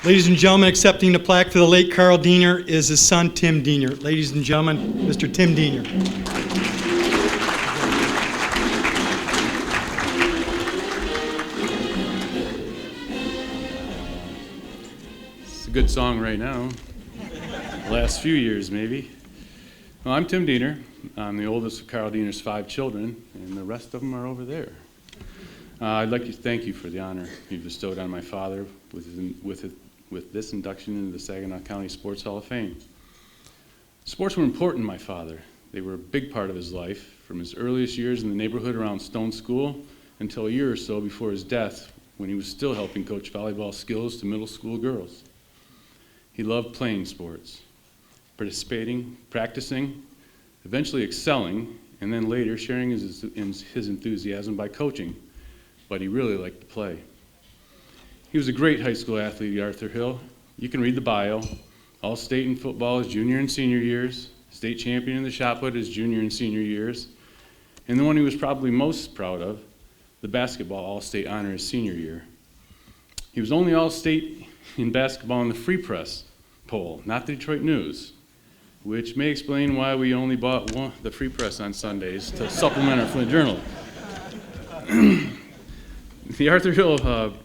Ladies and gentlemen, accepting the plaque for the late Carl Diener is his son, Tim Diener. Ladies and gentlemen, Mr. Tim Diener. It's a good song right now. The last few years, maybe. Well, I'm Tim Diener. I'm the oldest of Carl Diener's 5 children, and the rest of them are over there. I'd like to thank you for the honor you've bestowed on my father with this induction into the Saginaw County Sports Hall of Fame. Sports were important to my father. They were a big part of his life, from his earliest years in the neighborhood around Stone School until a year or so before his death, when he was still helping coach volleyball skills to middle school girls. He loved playing sports, participating, practicing, eventually excelling, and then later sharing his enthusiasm by coaching, but he really liked to play. He was a great high school athlete at Arthur Hill. You can read the bio. All-state in football his junior and senior years, state champion in the shot put his junior and senior years, and the one he was probably most proud of, the basketball all-state honor his senior year. He was only all-state in basketball in the Free Press poll, not the Detroit News, which may explain why we only bought the Free Press on Sundays to supplement our Flint Journal. The Arthur Hill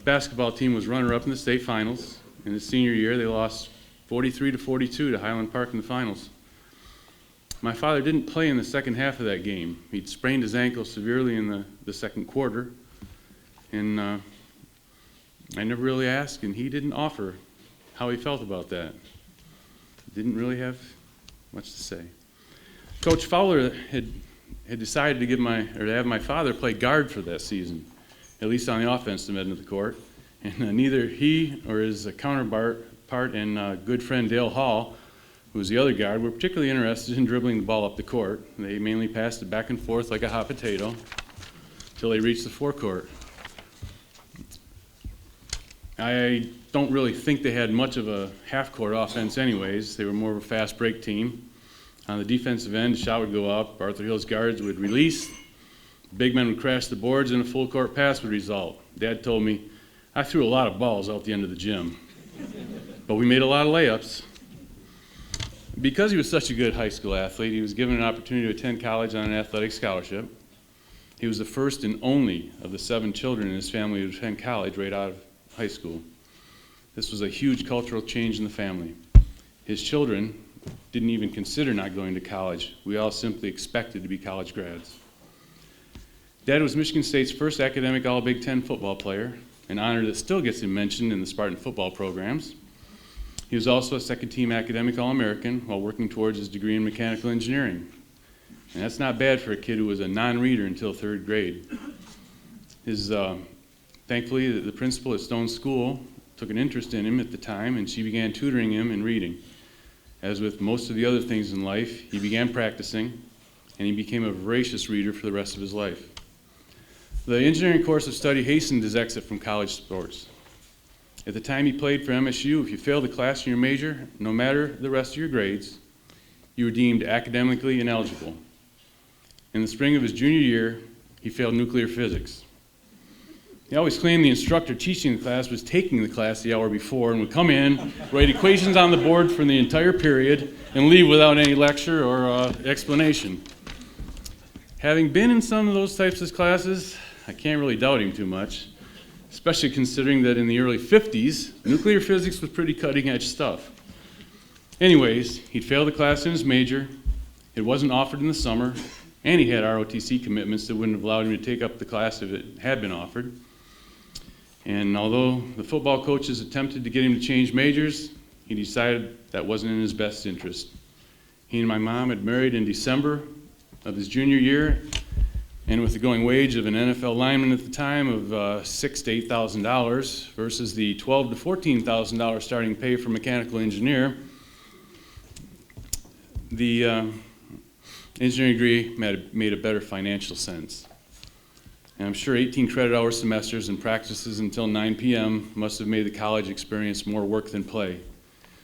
basketball team was runner-up in the state finals. In his senior year, they lost 43-42 to Highland Park in the finals. My father didn't play in the second half of that game. He'd sprained his ankle severely in the second quarter, and I never really asked, and he didn't offer how he felt about that. Didn't really have much to say. Coach Fowler had decided to have my father play guard for that season, at least on the offensive end of the court. And neither he or his counterpart and good friend Dale Hall, who was the other guard, were particularly interested in dribbling the ball up the court. They mainly passed it back and forth like a hot potato until they reached the forecourt. I don't really think they had much of a half-court offense anyways. They were more of a fast break team. On the defensive end, the shot would go up, Arthur Hill's guards would release, big men would crash the boards, and a full court pass would result. Dad told me, I threw a lot of balls out the end of the gym, but we made a lot of layups. Because he was such a good high school athlete, he was given an opportunity to attend college on an athletic scholarship. He was the first and only of the 7 children in his family to attend college right out of high school. This was a huge cultural change in the family. His children didn't even consider not going to college. We all simply expected to be college grads. Dad was Michigan State's first academic All-Big Ten football player, an honor that still gets him mentioned in the Spartan football programs. He was also a second-team academic All-American while working towards his degree in mechanical engineering. And that's not bad for a kid who was a non-reader until 3rd grade. Thankfully, the principal at Stone School took an interest in him at the time, and she began tutoring him in reading. As with most of the other things in life, he began practicing, and he became a voracious reader for the rest of his life. The engineering course of study hastened his exit from college sports. At the time he played for MSU, if you failed a class in your major, no matter the rest of your grades, you were deemed academically ineligible. In the spring of his junior year, he failed nuclear physics. He always claimed the instructor teaching the class was taking the class the hour before and would come in, write equations on the board for the entire period, and leave without any lecture or explanation. Having been in some of those types of classes, I can't really doubt him too much, especially considering that in the early 50s, nuclear physics was pretty cutting-edge stuff. Anyways, he'd failed the class in his major, it wasn't offered in the summer, and he had ROTC commitments that wouldn't have allowed him to take up the class if it had been offered. And although the football coaches attempted to get him to change majors, he decided that wasn't in his best interest. He and my mom had married in December of his junior year, and with the going wage of an NFL lineman at the time of $6,000 to $8,000 versus the $12,000 to $14,000 starting pay for mechanical engineer, the engineering degree made a better financial sense. And I'm sure 18 credit hour semesters and practices until 9 p.m. must have made the college experience more work than play.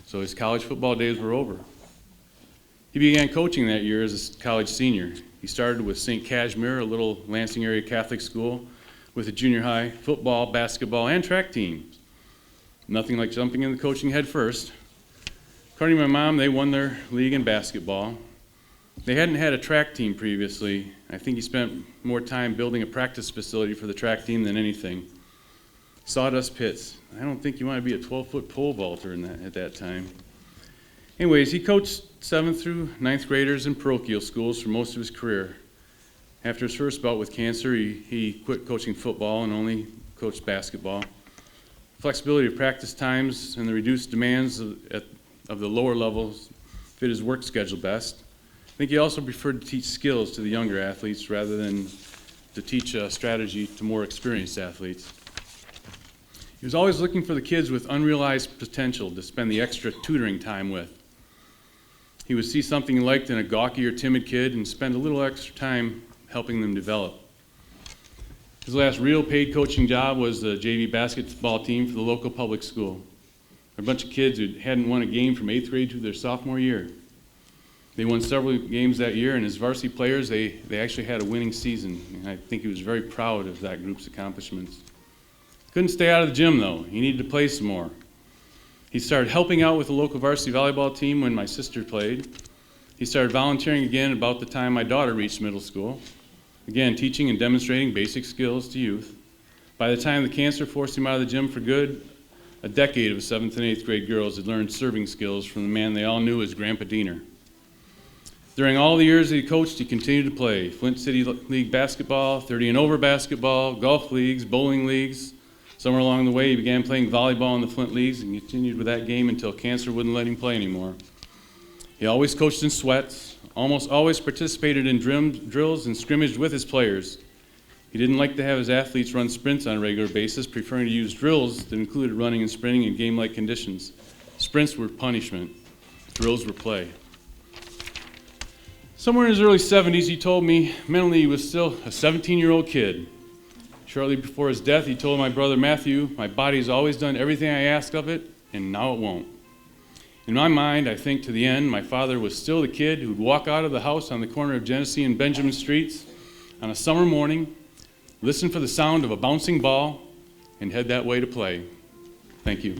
So his college football days were over. He began coaching that year as a college senior. He started with St. Casimir, a little Lansing area Catholic school, with a junior high football, basketball, and track teams. Nothing like jumping in the coaching head first. According to my mom, they won their league in basketball. They hadn't had a track team previously. I think he spent more time building a practice facility for the track team than anything. Sawdust pits. I don't think you want to be a 12-foot pole vaulter at that time. Anyways, he coached 7th through 9th graders in parochial schools for most of his career. After his first bout with cancer, he quit coaching football and only coached basketball. Flexibility of practice times and the reduced demands of the lower levels fit his work schedule best. I think he also preferred to teach skills to the younger athletes rather than to teach a strategy to more experienced athletes. He was always looking for the kids with unrealized potential to spend the extra tutoring time with. He would see something he liked in a gawky or timid kid and spend a little extra time helping them develop. His last real paid coaching job was the JV basketball team for the local public school. A bunch of kids who hadn't won a game from 8th grade to their sophomore year. They won several games that year, and as varsity players, they actually had a winning season. And I think he was very proud of that group's accomplishments. Couldn't stay out of the gym, though. He needed to play some more. He started helping out with the local varsity volleyball team when my sister played. He started volunteering again about the time my daughter reached middle school. Again, teaching and demonstrating basic skills to youth. By the time the cancer forced him out of the gym for good, a decade of 7th and 8th grade girls had learned serving skills from the man they all knew as Grandpa Diener. During all the years that he coached, he continued to play Flint City League basketball, 30 and over basketball, golf leagues, bowling leagues. Somewhere along the way, he began playing volleyball in the Flint leagues and continued with that game until cancer wouldn't let him play anymore. He always coached in sweats, almost always participated in drills and scrimmaged with his players. He didn't like to have his athletes run sprints on a regular basis, preferring to use drills that included running and sprinting in game-like conditions. Sprints were punishment. Drills were play. Somewhere in his early 70s, he told me mentally he was still a 17-year-old kid. Shortly before his death, he told my brother Matthew, "My body's always done everything I asked of it, and now it won't." In my mind, I think to the end, my father was still the kid who'd walk out of the house on the corner of Genesee and Benjamin Streets on a summer morning, listen for the sound of a bouncing ball, and head that way to play. Thank you.